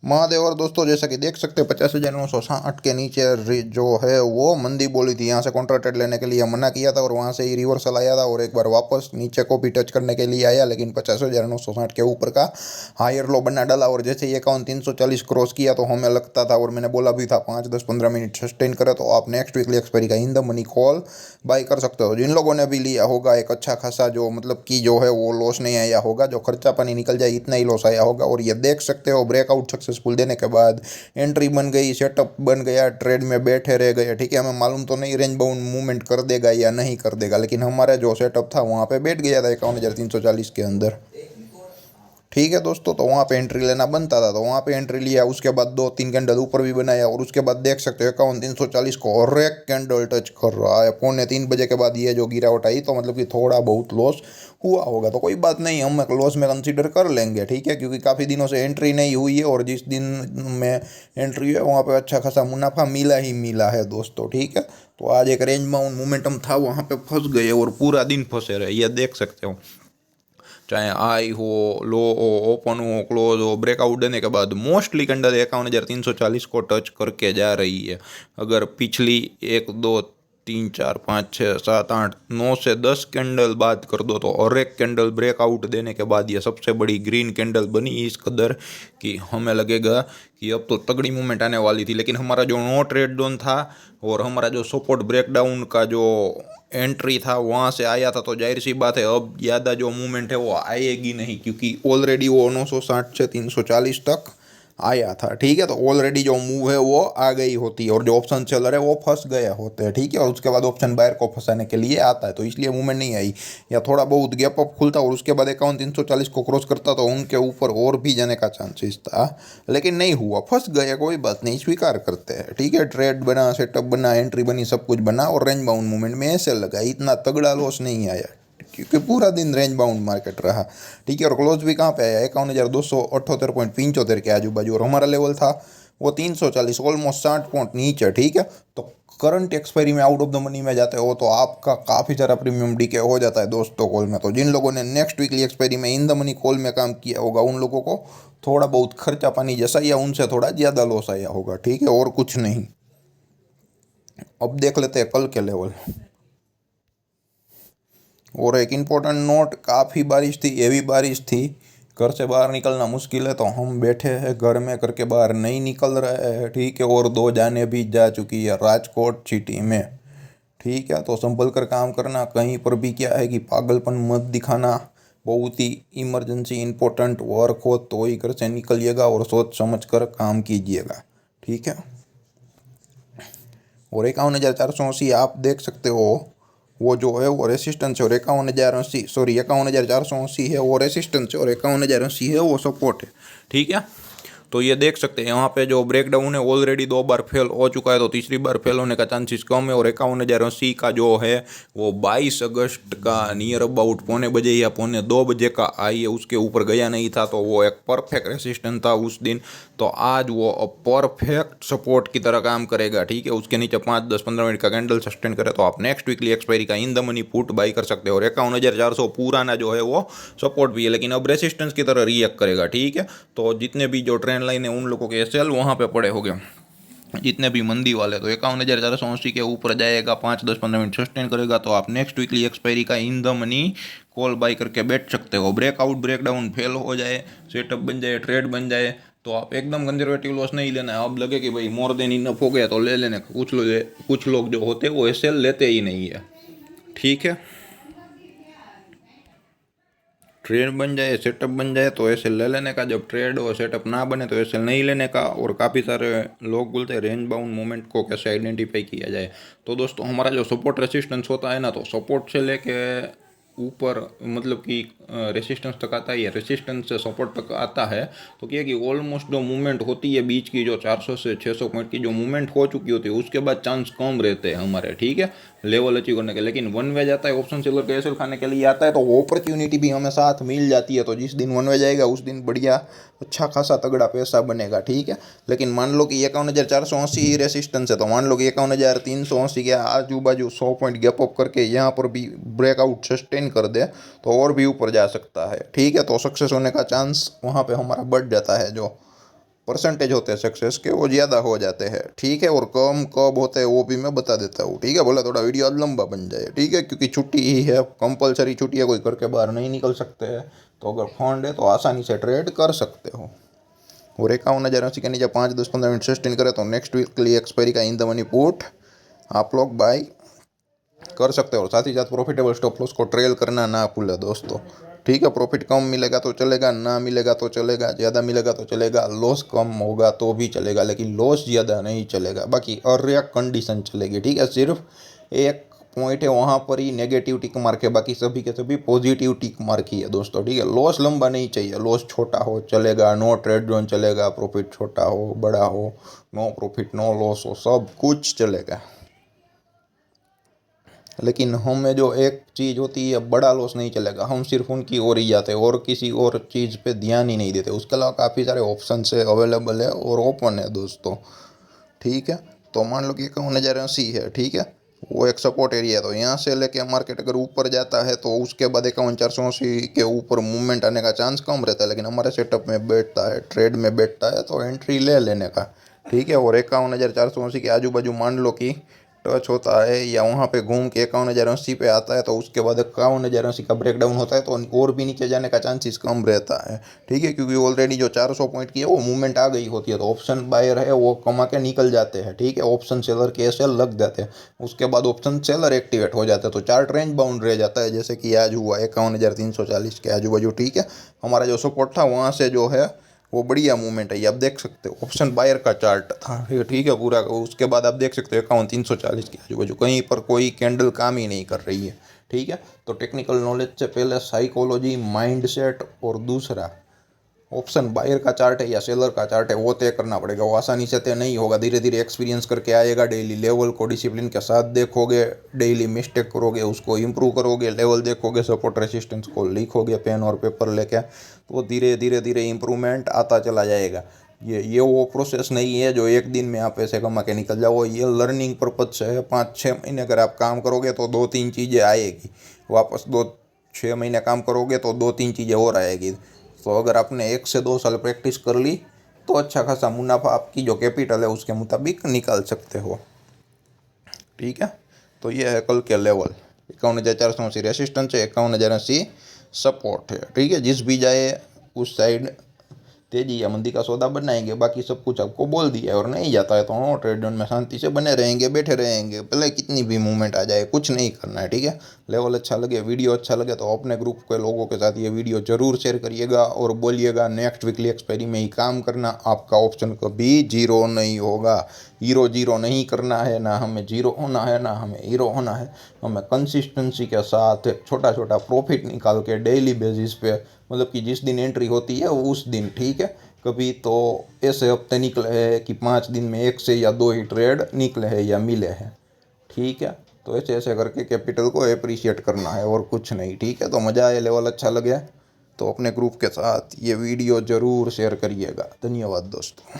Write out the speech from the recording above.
महादेव। और दोस्तों जैसा कि देख सकते हैं 50,960 के नीचे जो है वो मंदी बोली थी। यहाँ से कॉन्ट्रैक्टेड लेने के लिए मना किया था और वहाँ से ही रिवर्सल आया था और एक बार वापस नीचे को भी टच करने के लिए आया, लेकिन 50,960 के ऊपर का हायर लो बना डाला। और जैसे ही 51,340 क्रॉस किया तो हमें लगता था और मैंने बोला भी था 5-10-15 मिनट सस्टेन करे तो आप नेक्स्ट वीकली एक्सपायरी का in the money call by कर सकते हो। जिन लोगों ने भी लिया होगा एक अच्छा खासा जो मतलब कि जो है वो लॉस नहीं आया होगा, जो खर्चा पानी निकल जाए इतना ही लॉस आया होगा। और ये देख सकते हो ब्रेकआउट सक्सेसफुल देने के बाद एंट्री बन गई, सेटअप बन गया, ट्रेड में बैठे रह गए। ठीक है, हमें मालूम तो नहीं रेंज बाउंड मूवमेंट कर देगा या नहीं कर देगा, लेकिन हमारा जो सेटअप था वहाँ पे बैठ गया था 51,340 के अंदर। ठीक है दोस्तों, तो वहाँ पे एंट्री लेना बनता था तो वहाँ पे एंट्री लिया। उसके बाद 2-3 कैंडल ऊपर भी बनाया और उसके बाद देख सकते हो 51,340 को और एक कैंडल टच कर रहा है। 2:45 के बाद ये जो गिरावट आई तो मतलब कि थोड़ा बहुत लॉस हुआ होगा, तो कोई बात नहीं, हम लॉस में कंसीडर कर लेंगे। ठीक है, क्योंकि काफ़ी दिनों से एंट्री नहीं हुई है और जिस दिन में एंट्री है वहाँ पर अच्छा खासा मुनाफा मिला ही मिला है दोस्तों। ठीक है, तो आज एक रेंज बाउंड मोमेंटम था वहाँ पे फंस गए और पूरा दिन फंसे रहे, ये देख सकते हो। चाहे आई हो, लो हो, ओपन हो, क्लोज हो, ब्रेकआउट देने के बाद मोस्टली कैंडल 51,340 को टच करके जा रही है। अगर पिछली 1, 2, 3, 4, 5, 6, 7, 8, 9 से 10 कैंडल बात कर दो तो और एक कैंडल ब्रेकआउट देने के बाद ये सबसे बड़ी ग्रीन कैंडल बनी इस कदर कि हमें लगेगा कि अब तो तगड़ी मूवमेंट आने वाली थी। लेकिन हमारा जो नो ट्रेड जोन था और हमारा जो सपोर्ट ब्रेकडाउन का जो एंट्री था वहाँ से आया था, तो जाहिर सी बात है अब ज़्यादा जो मूवमेंट है वो आएगी नहीं, क्योंकि ऑलरेडी वो 960 से 340 तक आया था। ठीक है, तो ऑलरेडी जो मूव है वो आ गई होती है और जो ऑप्शन सेलर है वो फंस गए होते हैं। ठीक है, और उसके बाद ऑप्शन बायर को फंसाने के लिए आता है, तो इसलिए मूवमेंट नहीं आई। या थोड़ा बहुत गैप अप खुलता और उसके बाद 51,340 को क्रॉस करता तो उनके ऊपर और भी जाने का चांसेस था, लेकिन नहीं हुआ, फंस गए। कोई बात नहीं, स्वीकार करते हैं। ठीक है, ट्रेड बना, सेटअप बना, एंट्री बनी, सब कुछ बना और रेंज बाउंड मूवमेंट में ऐसे लगा, इतना तगड़ा लॉस नहीं आया क्योंकि पूरा दिन रेंज बाउंड मार्केट रहा। ठीक है, और क्लोज भी कहाँ पे आया 51,278.75 के आजू बाजू, और हमारा लेवल था वो 340, ऑलमोस्ट 60 पॉइंट नीचे। ठीक है, तो करंट एक्सपायरी में आउट ऑफ द मनी में जाते हो तो आपका काफ़ी सारा प्रीमियम डीके हो जाता है दोस्तों कॉल में। तो जिन लोगों ने नेक्स्ट वीकली एक्सपायरी में इन द मनी कॉल में काम किया होगा उन लोगों को थोड़ा बहुत खर्चा पानी जैसा या उनसे थोड़ा ज़्यादा लॉस आया होगा। ठीक है, और कुछ नहीं। अब देख लेते हैं कल के लेवल। और एक इम्पोर्टेंट नोट, काफ़ी बारिश थी, हेवी बारिश थी, घर से बाहर निकलना मुश्किल है, तो हम बैठे हैं घर में, करके बाहर नहीं निकल रहे हैं। ठीक है, और 2 जाने भी जा चुकी है राजकोट सिटी में। ठीक है, तो संभल कर काम करना, कहीं पर भी क्या है कि पागलपन मत दिखाना। बहुत ही इमरजेंसी इंपॉर्टेंट वर्क हो तो ही घर से निकलिएगा और सोच समझ कर काम कीजिएगा। ठीक है, और 51,480 आप देख सकते हो वो जो है वो रेसिस्टेंस है, और 51,080 सॉरी 51,480 है वो रेसिस्टेंस है और 51,080 है वो सपोर्ट है। ठीक है, तो ये देख सकते हैं यहाँ पे जो ब्रेकडाउन है ऑलरेडी 2 बार फेल हो चुका है, तो तीसरी बार फेल होने का चांसेस कम है। और 51,080 का जो है वो 22 अगस्त का नियर अबाउट 1:15 या 1:45 का आई है, उसके ऊपर गया नहीं था, तो वो एक परफेक्ट रेसिस्टेंस था उस दिन। तो आज वो परफेक्ट सपोर्ट की तरह काम करेगा। ठीक है, उसके नीचे 5-10-15 मिनट का कैंडल सस्टेन करे तो आप नेक्स्ट वीकली एक्सपायरी का in the money put by कर सकते हो। और 51,400 पुराना जो है वो सपोर्ट भी है, लेकिन अब रेसिस्टेंस की तरह रिएक्ट करेगा। ठीक है, तो जितने भी जो ट्रेंड लाइन है उन लोगों के सेल वहाँ पे पड़े हो गए, जितने भी मंदी वाले, तो 51,480 के ऊपर जाएगा, 5-10-15 मिनट सस्टेन करेगा तो आप नेक्स्ट वीकली एक्सपायरी का in the money call by करके बैठ सकते हो। ब्रेकआउट ब्रेकडाउन फेल हो जाए, सेटअप बन जाए, ट्रेड बन जाए तो आप एकदम कंजर्वेटिव लॉस नहीं लेना है। अब लगे कि भाई मोर देन इनफ हो गया तो ले लेने का। कुछ लोग जो होते हैं वो सेल लेते ही नहीं है। ठीक है, ट्रेड बन जाए, सेटअप बन जाए तो ऐसे ले लेने का, जब ट्रेड और सेटअप ना बने तो ऐसे नहीं लेने का। और काफ़ी सारे लोग बोलते हैं रेंज बाउंड मूवमेंट को कैसे आइडेंटिफाई किया जाए। तो दोस्तों हमारा जो सपोर्ट रेसिस्टेंस होता है ना, तो सपोर्ट से लेके ऊपर मतलब कि रेसिस्टेंस तक आता है, या रेसिस्टेंस से सपोर्ट तक आता है, तो क्या कि ऑलमोस्ट जो मूवमेंट होती है बीच की, जो 400 से 600 पॉइंट की जो मूवमेंट हो चुकी होती है उसके बाद चांस कम रहते हैं हमारे। ठीक है, लेवल अचीव करने के। लेकिन वन वे जाता है, ऑप्शन सेलर के एसएल खाने के लिए आता है, तो अपॉर्चुनिटी भी हमें साथ मिल जाती है। तो जिस दिन वन वे जाएगा उस दिन बढ़िया अच्छा खासा तगड़ा पैसा बनेगा। ठीक है, लेकिन मान लो कि 51,480 ही रेसिस्टेंस है, तो मान लो कि 51,380 के आजू बाजू 100 पॉइंट गैप अप करके यहाँ पर भी ब्रेकआउट सस्टेन कर दे तो और भी ऊपर जा सकता है। ठीक है, तो सक्सेस होने का चांस वहाँ पे हमारा बढ़ जाता है जो परसेंटेज होते हैं सक्सेस के वो ज़्यादा हो जाते हैं, ठीक है। और कम कब होते हैं वो भी मैं बता देता हूँ, ठीक है। बोला थोड़ा वीडियो आज लंबा बन जाए, ठीक है, क्योंकि छुट्टी ही है, कंपलसरी छुट्टी है, कोई करके बाहर नहीं निकल सकते हैं। तो अगर फंड है तो आसानी से ट्रेड कर सकते हो। और 51,080 के नीचे 5, 10, 15 मिनट सस्टेन करे तो नेक्स्ट वीक के लिए एक्सपायरी का इन द मनी पुट आप लोग बाय कर सकते हो। और साथ ही साथ प्रॉफिटेबल स्टॉप लॉस को ट्रेल करना ना भूले दोस्तों, ठीक है। प्रॉफिट कम मिलेगा तो चलेगा, ना मिलेगा तो चलेगा, ज़्यादा मिलेगा तो चलेगा, लॉस कम होगा तो भी चलेगा, लेकिन लॉस ज़्यादा नहीं चलेगा। बाकी और एक कंडीशन चलेगी, ठीक है। सिर्फ एक पॉइंट है वहाँ पर ही नेगेटिव टिक मार्क है, बाकी सभी के सभी पॉजिटिव टिक मार्क ही है दोस्तों, ठीक है। लॉस लंबा नहीं चाहिए, लॉस छोटा हो चलेगा, नो ट्रेड जोन चलेगा, प्रॉफिट छोटा हो बड़ा हो, नो प्रॉफिट नो लॉस हो, सब कुछ चलेगा। लेकिन हमें जो एक चीज़ होती है बड़ा लॉस नहीं चलेगा, हम सिर्फ उनकी ओर ही जाते हैं और किसी और चीज़ पे ध्यान ही नहीं देते। उसके अलावा काफ़ी सारे ऑप्शन है, अवेलेबल है और ओपन है दोस्तों, ठीक है। तो मान लो कि 51,080 है, ठीक है, वो एक सपोर्ट एरिया है। तो यहाँ से लेके मार्केट अगर ऊपर जाता है तो उसके बाद 51,480 के ऊपर मूवमेंट आने का चांस कम रहता है, लेकिन हमारे सेटअप में बैठता है, ट्रेड में बैठता है तो एंट्री ले लेने का, ठीक है। और 51,480 के आजू बाजू मान लो कि टच होता है या वहाँ पे घूम के 51,080 पे आता है तो उसके बाद 51,080 का ब्रेकडाउन होता है तो और भी नीचे जाने का चांसेस कम रहता है, ठीक है, क्योंकि ऑलरेडी जो 400 पॉइंट की है वो मूवमेंट आ गई होती है। तो ऑप्शन बायर है वो कमा के निकल जाते हैं, ठीक है, ऑप्शन सेलर के ऐसे लग जाते हैं, उसके बाद ऑप्शन सेलर एक्टिवेट हो जाता है तो चार्ट रेंज बाउंड रह जाता है, जैसे कि आज हुआ 51,340 के आजू बाजू, ठीक है। हमारा जो सपोर्ट था वहाँ से जो है वो बढ़िया मूवमेंट है, ये आप देख सकते हो, ऑप्शन बायर का चार्ट था, ठीक है पूरा। उसके बाद आप देख सकते हो 51,340 के आजू बाजू कहीं पर कोई कैंडल काम ही नहीं कर रही है, ठीक है। तो टेक्निकल नॉलेज से पहले साइकोलॉजी, माइंडसेट और दूसरा ऑप्शन बायर का चार्ट है या सेलर का चार्ट है वो तय करना पड़ेगा। वो आसानी से तय नहीं होगा, धीरे धीरे एक्सपीरियंस करके आएगा। डेली लेवल को डिसिप्लिन के साथ देखोगे, डेली मिस्टेक करोगे उसको इम्प्रूव करोगे, लेवल देखोगे, सपोर्ट रेसिस्टेंस को लिखोगे पेन और पेपर लेके, तो धीरे धीरे धीरे इम्प्रूवमेंट आता चला जाएगा। ये वो प्रोसेस नहीं है जो एक दिन में आप पैसे कमा के निकल जाओ, ये लर्निंग पर्पज से है। 5-6 महीने अगर आप काम करोगे तो 2-3 चीज़ें आएगी, वापस 2-6 महीने काम करोगे तो 2-3 चीज़ें और आएगी। तो अगर आपने 1 से 2 साल प्रैक्टिस कर ली तो अच्छा खासा मुनाफा आपकी जो कैपिटल है उसके मुताबिक निकाल सकते हो, ठीक है। तो ये है कल के लेवल, 51,480 रेसिस्टेंस है, 51,080 सपोर्ट है, ठीक है। जिस भी जाए उस साइड तेजी या मंदी का सौदा बनाएंगे, बाकी सब कुछ आपको बोल दिया है। और नहीं जाता है तो नो ट्रेड जोन में शांति से बने रहेंगे, बैठे रहेंगे, भले कितनी भी मूवमेंट आ जाए, कुछ नहीं करना है, ठीक है। लेवल अच्छा लगे, वीडियो अच्छा लगे तो अपने ग्रुप के लोगों के साथ ये वीडियो जरूर शेयर करिएगा और बोलिएगा नेक्स्ट वीकली एक्सपायरी में ही काम करना, आपका ऑप्शन कभी जीरो नहीं होगा। जीरो नहीं करना है, ना हमें जीरो होना है ना हमें हीरो होना है। हमें कंसिस्टेंसी के साथ छोटा छोटा प्रॉफिट निकाल के डेली बेसिस पे, मतलब कि जिस दिन एंट्री होती है उस दिन, ठीक है। कभी तो ऐसे हफ्ते निकले हैं कि 5 दिन में 1 से या 2 ही ट्रेड निकले हैं या मिले हैं, ठीक है। तो ऐसे ऐसे करके कैपिटल को अप्रिशिएट करना है और कुछ नहीं, ठीक है। तो मज़ा आया, लेवल अच्छा लगे तो अपने ग्रुप के साथ ये वीडियो ज़रूर शेयर करिएगा। धन्यवाद दोस्तों।